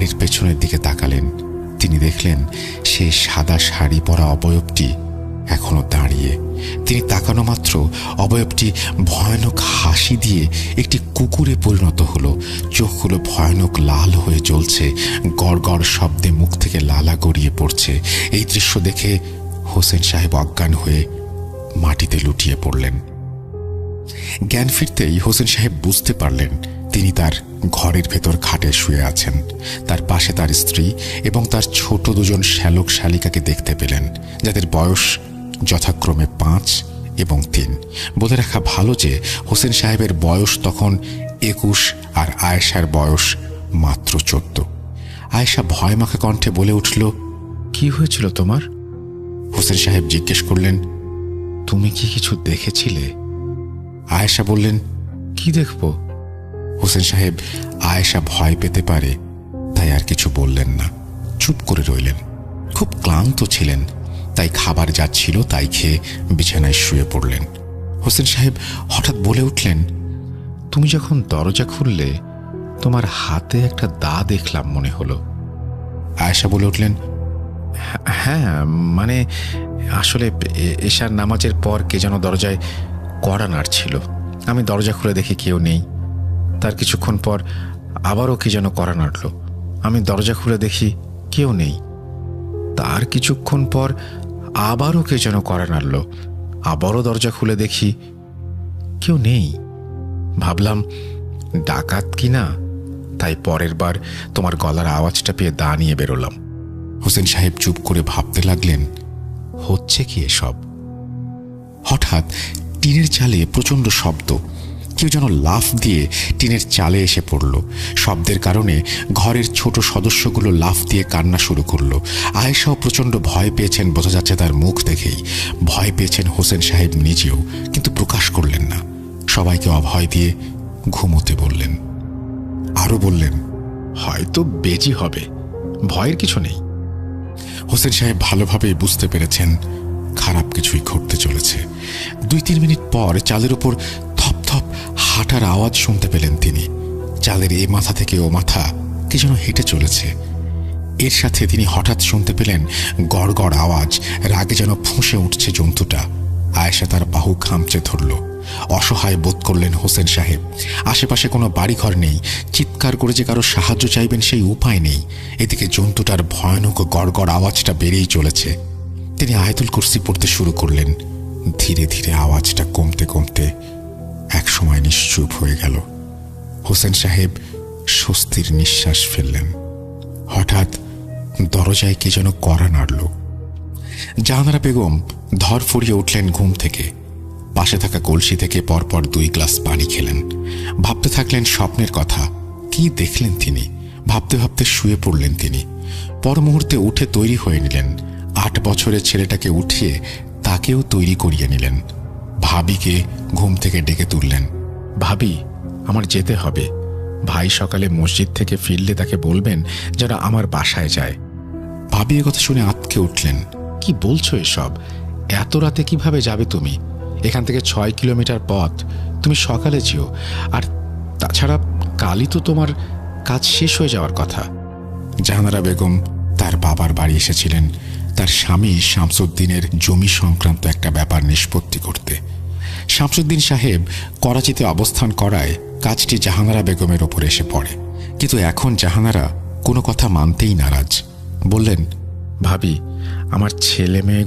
বাড়ির পেছনের দিকে তাকালেন। তিনি দেখলেন সেই সাদা শাড়ি পরা অবয়বটি এখনো দাঁড়িয়ে। তিনি তাকানো মাত্র অবয়বটি ভয়ানক হাসি দিয়ে একটি কুকুরে পরিণত হলো। চোখগুলো ভয়ানক লাল হয়ে জ্বলছে, গড় গড় শব্দে মুখ থেকে লালা গড়িয়ে পড়ছে। এই দৃশ্য দেখে হোসেন সাহেব অজ্ঞান হয়ে মাটিতে লুটিয়ে পড়লেন। জ্ঞান ফিরতেই হোসেন সাহেব বুঝতে পারলেন তিনি তার ঘরের ভেতর খাটে শুয়ে আছেন। তার পাশে তার স্ত্রী এবং তার ছোট দুজন শ্যালক শালিকাকে দেখতে পেলেন, যাদের বয়স যথাক্রমে 5 এবং 3। বলে রাখা ভালো যে হোসেন সাহেবের বয়স তখন 21 আর আয়েশার বয়স মাত্র 14। আয়েশা ভয়মাখা কণ্ঠে বলে উঠল, কি হয়েছিল তোমার? হোসেন সাহেব জিজ্ঞেস করলেন, তুমি কি কিছু দেখেছিলে? আয়েশা বললেন, কি দেখব? হোসেন সাহেব আয়েশা ভয় পেতে পারে তাই আর কিছু বললেন না, চুপ করে রইলেন। খুব ক্লান্ত ছিলেন, তাই খাবার যা ছিল তাই খেয়ে বিছানায় শুয়ে পড়লেন। হোসেন সাহেব হঠাৎ বলে উঠলেন, তুমি যখন দরজা খুললে তোমার হাতে একটা দা দেখলাম মনে হলো। আয়েশা বলে উঠলেন, হ্যাঁ, মানে আসলে এশার নামাজের পর কে যেন দরজায় কড়া নাড়ছিল। আমি দরজা খুলে দেখি কেউ নেই। তার কিছুক্ষণ পর আবারও কে যেন কড়া নাড়ল। আমি দরজা খুলে দেখি কেউ নেই। তার কিছুক্ষণ পর আবারও কে যেন কড়া নাড়ল। আবারও দরজা খুলে দেখি কেউ নেই। ভাবলাম ডাকাত কিনা, তাই পরের বার তোমার গলার আওয়াজটা পেয়ে দা নিয়ে বেরোলাম। হোসেন সাহেব চুপ করে ভাবতে লাগলেন, হচ্ছে কি এসব? হঠাৎ টিনের চালে প্রচণ্ড শব্দ। কেউ যেন লাফ দিয়ে টিনের চালে এসে পড়ল। শব্দের কারণে ঘরের ছোট সদস্যগুলো লাফ দিয়ে কান্না শুরু করল। আয়েশাও প্রচণ্ড ভয় পেয়েছেন, বোঝা যাচ্ছে তার মুখ দেখেই। ভয় পেয়েছেন হোসেন সাহেব নিজেও, কিন্তু প্রকাশ করলেন না। সবাইকে অভয় দিয়ে ঘুমোতে বললেন। আরও বললেন, হয়তো বেজি হবে, ভয়ের কিছু নেই। হোসেন সাহেব ভালোভাবেই বুঝতে পেরেছেন খারাপ কিছুই ঘটতে চলেছে। 2-3 মিনিট পর চালের উপর থপ থপ হাঁটার আওয়াজ শুনতে পেলেন তিনি। চালের এ মাথা থেকে ও মাথা কি যেন হেঁটে চলেছে। এর সাথে তিনি হঠাৎ শুনতে পেলেন গড় গড় আওয়াজ, রাগে যেন ফুঁসে উঠছে জন্তুটা। আয়েশা তার বাহু খামচে ধরল। অসহায় বোধ করলেন হোসেন সাহেব। আশেপাশে কোনো বাড়িঘর নেই, চিৎকার করে যে কারো সাহায্য চাইবেন সেই উপায় নেই। এদিকে জন্তুটার ভয়ানক গড় গড় আওয়াজটা বেড়েই চলেছে। তিনি আয়াতুল কুরসি পড়তে শুরু করলেন। ধীরে ধীরে আওয়াজটা কমতে কমতে একসময় নিশ্চুপ হয়ে গেল। হোসেন সাহেব স্বস্তির নিঃশ্বাস ফেললেন। হঠাৎ দরজায় কে যেন কড়া নাড়ল। জাহানারা বেগম ধরফড়িয়ে উঠলেন ঘুম থেকে। পাশে থাকা কলসি থেকে পরপর 2 গ্লাস পানি খেলেন। ভাবতে থাকলেন স্বপ্নের কথা। কি দেখলেন তিনি? ভাবতে ভাবতে শুয়ে পড়লেন তিনি। পর মুহূর্তে উঠে তৈরি হয়ে নিলেন। 8 বছরের ছেলেটাকে উঠিয়ে তাকেও তৈরি করিয়ে নিলেন। ভাবিকে ঘুম থেকে ডেকে তুললেন। ভাবি, আমার যেতে হবে। ভাই সকালে মসজিদ থেকে ফিরলে তাকে বলবেন যেন আমার বাসায় যায়। ভাবি এ কথা শুনে আঁতকে উঠলেন। কি বলছো এসব? এত রাতে কিভাবে যাবে তুমি? এখান থেকে 6 কিলোমিটার পথ। তুমি সকালে যেও। আর তাছাড়া কালই তো তোমার কাজ শেষ হয়ে যাওয়ার কথা। জাহানারা বেগম তার বাবার বাড়ি এসেছিলেন তার স্বামী শামসুদ্দিনের জমি সংক্রান্ত একটা ব্যাপার নিষ্পত্তি করতে। শামসুদ্দিন সাহেব করাচিতে অবস্থান করায় কাজটি জাহানারা বেগমের ওপর এসে পড়ে। কিন্তু এখন জাহানারা কোনো কথা মানতেই নারাজ। বললেন, ভাবি, আমার ছেলে মেয়ে